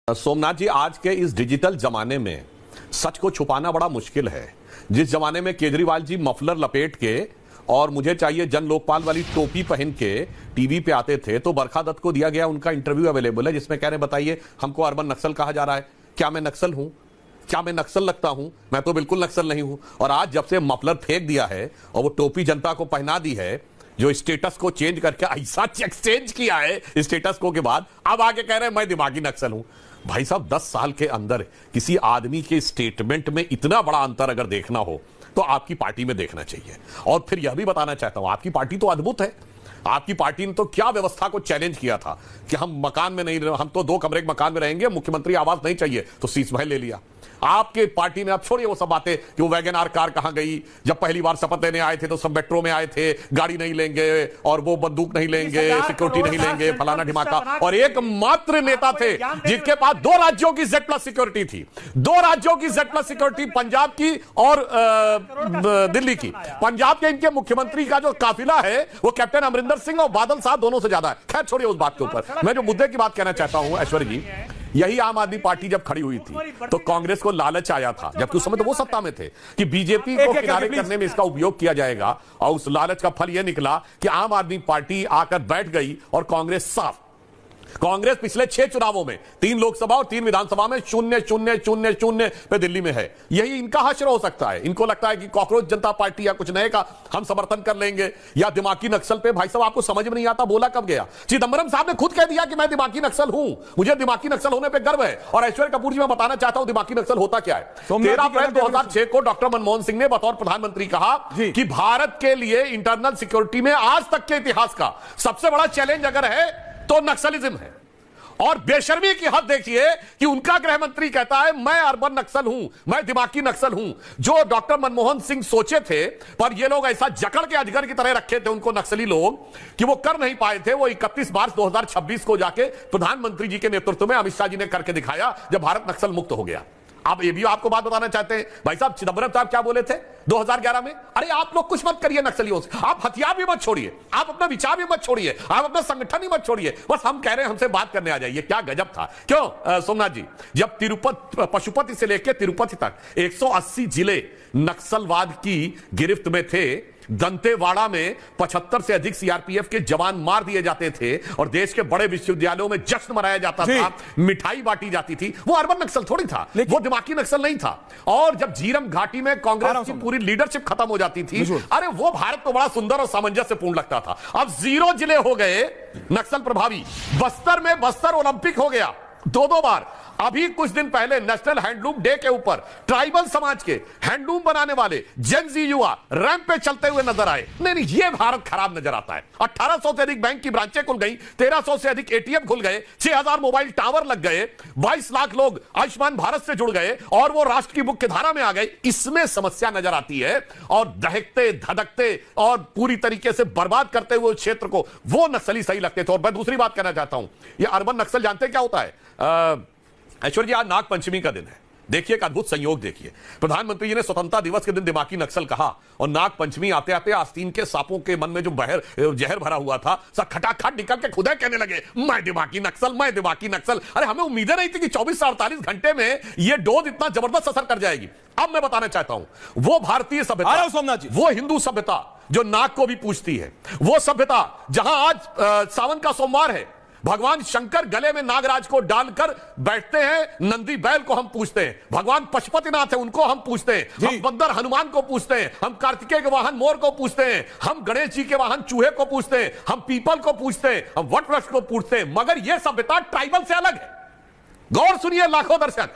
सोमनाथ जी, आज के इस डिजिटल जमाने में सच को छुपाना बड़ा मुश्किल है। जिस जमाने में केजरीवाल जी मफलर लपेट के और मुझे चाहिए जन लोकपाल वाली टोपी पहन के टीवी पे आते थे, तो बरखा दत्त को दिया गया उनका इंटरव्यू अवेलेबल है, जिसमें कह रहे बताइए हमको अर्बन नक्सल कहा जा रहा है, क्या मैं नक्सल हूं? क्या मैं नक्सल लगता हूं? मैं तो बिल्कुल नक्सल नहीं हूं। और आज जब से मफलर फेंक दिया है और वो टोपी जनता को पहना दी है, जो स्टेटस को चेंज करके ऐसा एक्सचेंज किया है स्टेटस को के बाद, अब आके कह रहे हैं मैं दिमागी नक्सल हूं। भाई साहब, 10 साल के अंदर किसी आदमी के स्टेटमेंट में इतना बड़ा अंतर अगर देखना हो तो आपकी पार्टी में देखना चाहिए। और फिर यह भी बताना चाहता हूं, आपकी पार्टी तो अद्भुत है। आपकी पार्टी ने तो क्या व्यवस्था को चैलेंज किया था कि हम मकान में नहीं, हम तो 2 कमरे के मकान में रहेंगे, मुख्यमंत्री आवास नहीं चाहिए, तो शीश महल ले लिया। आपके पार्टी ने, अब छोड़िए वो सब बातें कि वो वैगन आर कार कहां गई, जब पहली बार शपथ लेने आए थे तो सब मेट्रो में आए थे, गाड़ी नहीं लेंगे और वो बंदूक नहीं लेंगे, सिक्योरिटी नहीं लेंगे, फलाना ढिमाका। और एकमात्र नेता थे जिसके पास 2 राज्यों की Z+ सिक्योरिटी थी, 2 राज्यों की Z+ सिक्योरिटी, पंजाब की और दिल्ली की। पंजाब के इनके मुख्यमंत्री का जो काफिला है वो कैप्टन अमरिंदर सिंह और बादल साहब दोनों से ज्यादा है। खैर छोड़िए उस बात के ऊपर, मैं जो मुद्दे की बात कहना चाहता हूं ऐश्वर्य जी, यही आम आदमी पार्टी जब खड़ी हुई थी तो कांग्रेस को लालच आया था, जबकि उस समय तो वो सत्ता में थे, कि बीजेपी को किनारे करने में इसका उपयोग किया जाएगा। और उस लालच का फल यह निकला कि आम आदमी पार्टी आकर बैठ गई और कांग्रेस साफ। कांग्रेस पिछले 6 चुनावों में 3 लोकसभा और 3 विधानसभा में 0-0-0-0 पे दिल्ली में है। यही इनका हश्र हो सकता है। इनको लगता है कि कॉकरोच जनता पार्टी या कुछ नए का हम समर्थन कर लेंगे, या दिमागी नक्सल पे। भाई साहब, आपको समझ में नहीं आता, बोला कब गया? चिदंबरम साहब ने खुद कह दिया कि मैं दिमागी नक्सल हूं, मुझे दिमागी नक्सल होने पर गर्व है। और ऐश्वर्य कपूर जी, मैं बताना चाहता हूं दिमागी नक्सल होता क्या है। 13 अप्रैल 2006 को डॉक्टर मनमोहन सिंह ने बतौर प्रधानमंत्री कहा कि भारत के लिए इंटरनल सिक्योरिटी में आज तक के इतिहास का सबसे बड़ा चैलेंज अगर है तो नक्सलिज्म है। और बेशर्मी की हद देखिए कि उनका गृह मंत्री कहता है मैं अर्बन नक्सल हूं, मैं दिमागी नक्सल हूं। जो डॉक्टर मनमोहन सिंह सोचे थे, पर ये लोग ऐसा जकड़ के अजगर की तरह रखे थे उनको नक्सली लोग, कि वो कर नहीं पाए थे। वो 31 मार्च 2026 को जाके प्रधानमंत्री जी के नेतृत्व में अमित शाह जी ने करके दिखाया, जब भारत नक्सल मुक्त हो गया। आप ये भी आपको बात बताना चाहते हैं भाई साहब, चिदंबरम साहब क्या बोले थे 2011 में? अरे आप लोग कुछ मत करिए नक्सलियों से, आप हथियार भी मत छोड़िए, आप अपना विचार भी मत छोड़िए, आप अपना संगठन ही मत छोड़िए, बस हम कह रहे हैं हमसे बात करने आ जाइए। क्या गजब था। क्यों सोमनाथ जी, जब पशुपति से लेकर तिरुपति तक 180 जिले नक्सलवाद की गिरफ्त में थे, दंतेवाड़ा में 75 से अधिक सीआरपीएफ के जवान मार दिए जाते थे और देश के बड़े विश्वविद्यालयों में जश्न मनाया जाता था, मिठाई बांटी जाती थी, वो अर्बन नक्सल थोड़ी था, वो दिमागी नक्सल नहीं था। और जब झीरम घाटी में कांग्रेस की पूरी लीडरशिप खत्म हो जाती थी, अरे वो भारत को बड़ा सुंदर और सामंजस्यपूर्ण लगता था। अब 0 जिले हो गए नक्सल प्रभावी। बस्तर में बस्तर ओलंपिक हो गया 2 बार। अभी कुछ दिन पहले नेशनल हैंडलूम डे के ऊपर ट्राइबल समाज के हैंडलूम बनाने वाले जेन ज़ी युवा रैंप पे चलते हुए नजर आए। नहीं, ये भारत खराब नजर आता है। 1800 से अधिक बैंक की ब्रांचें खुल गई, 1300 से अधिक एटीएम खुल गए, 6000 मोबाइल टावर लग गए, 22 लाख लोग आयुष्मान भारत से जुड़ गए और वो राष्ट्र की मुख्य धारा में आ गए। इसमें समस्या नजर आती है। और दहकते धधकते और पूरी तरीके से बर्बाद करते हुए क्षेत्र को वो नक्सली सही लगते थे। और मैं दूसरी बात कहना चाहता हूं, ये अर्बन नक्सल जानते क्या होता है ऐश्वर्य जी? आज नाग पंचमी का दिन है। देखिए एक अद्भुत संयोग देखिए, प्रधानमंत्री जी ने स्वतंत्रता दिवस के दिन दिमागी नक्सल कहा और नाग पंचमी आते आते आस्तीन के सांपों के मन में जो जहर भरा हुआ था, सब खटाखट निकल के खुद कहने लगे मैं दिमागी नक्सल, मैं दिमागी नक्सल। अरे हमें उम्मीदें नहीं थी कि 24 से 48 घंटे में ये डोज इतना जबरदस्त असर कर जाएगी। अब मैं बताना चाहता हूं, वो भारतीय सभ्यता, वो हिंदू सभ्यता जो नाग को भी पूजती है, वो सभ्यता जहां आज सावन का सोमवार है, भगवान शंकर गले में नागराज को डालकर बैठते हैं, नंदी बैल को हम पूछते हैं, भगवान पशुपतिनाथ है उनको हम पूछते हैं, हम बंदर हनुमान को पूछते हैं, हम कार्तिकेय के वाहन मोर को पूछते हैं, हम गणेश जी के वाहन चूहे को पूछते हैं, हम पीपल को पूछते हैं, हम वट वृक्ष को पूछते हैं। मगर यह सभ्यता ट्राइबल से अलग है। गौर सुनिए लाखों दर्शक,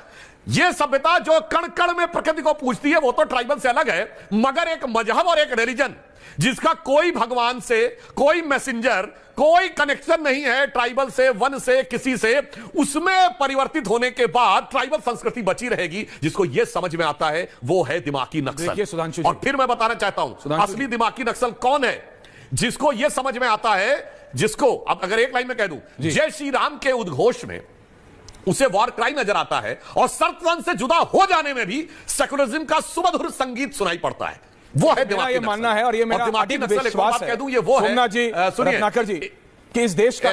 यह सभ्यता जो कण कण में प्रकृति को पूछती है वो तो ट्राइबल से अलग है। मगर एक मजहब और एक रिलीजन जिसका कोई भगवान से, कोई मैसेंजर, कोई कनेक्शन नहीं है ट्राइबल से, वन से, किसी से, उसमें परिवर्तित होने के बाद ट्राइबल संस्कृति बची रहेगी। जिसको यह समझ में आता है वो है दिमागी नक्सल। और फिर मैं बताना चाहता हूं असली दिमागी नक्सल कौन है, जिसको यह समझ में आता है, जिसको अब अगर एक लाइन में कह दूं, जय श्री राम के उद्घोष में उसे वॉर क्राई नजर आता है और सर्वधर्म से जुदा हो जाने में भी सेकुलरिज्म का सुमधुर संगीत सुनाई पड़ता है। वो है दिमागी नक्सल। मानना है और ये मेरा अटूट विश्वास है। कह दूं ये वो है सोमनाथ जी, रत्नाकर जी, कि इस देश का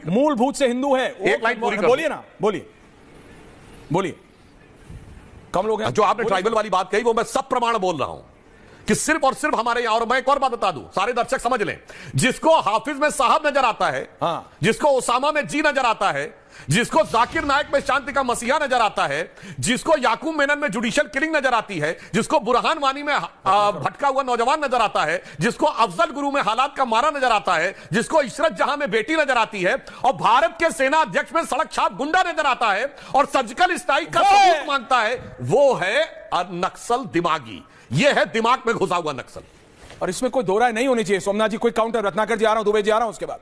मूलभूत से हिंदू है। एक लाइन पूरी बोलिए ना, बोलिए। बोलिए, कम लोग हैं जो आपने ट्राइबल वाली बात कही वो मैं सब प्रमाण बोल रहा हूं कि सिर्फ और सिर्फ हमारे यहां, और मैं एक और बात बता दूं, सारे दर्शक समझ लें, जिसको हाफिज में साहब नजर आता है, हाँ। जिसको ओसामा में जी नजर आता है, जिसको जाकिर नायक में शांति का मसीहा नजर आता है, जिसको याकूब मेनन में जुडिशियल किलिंग नजर आती है, जिसको बुरहान वानी में भटका हुआ नौजवान नजर आता है, जिसको अफजल गुरु में हालात का मारा नजर आता है, जिसको इशरत जहां में बेटी नजर आती है, और भारत के सेना अध्यक्ष में सड़क छाप गुंडा नजर आता है और सर्जिकल स्ट्राइक का सबूत मांगता है, वो है नक्सल दिमागी। ये है दिमाग में घुसा हुआ नक्सल। और इसमें कोई दो राय नहीं होनी चाहिए। सोमनाथ जी, कोई काउंटर? रत्नाकर जी आ रहा हूं, दुबे जी आ रहा हूं उसके बाद।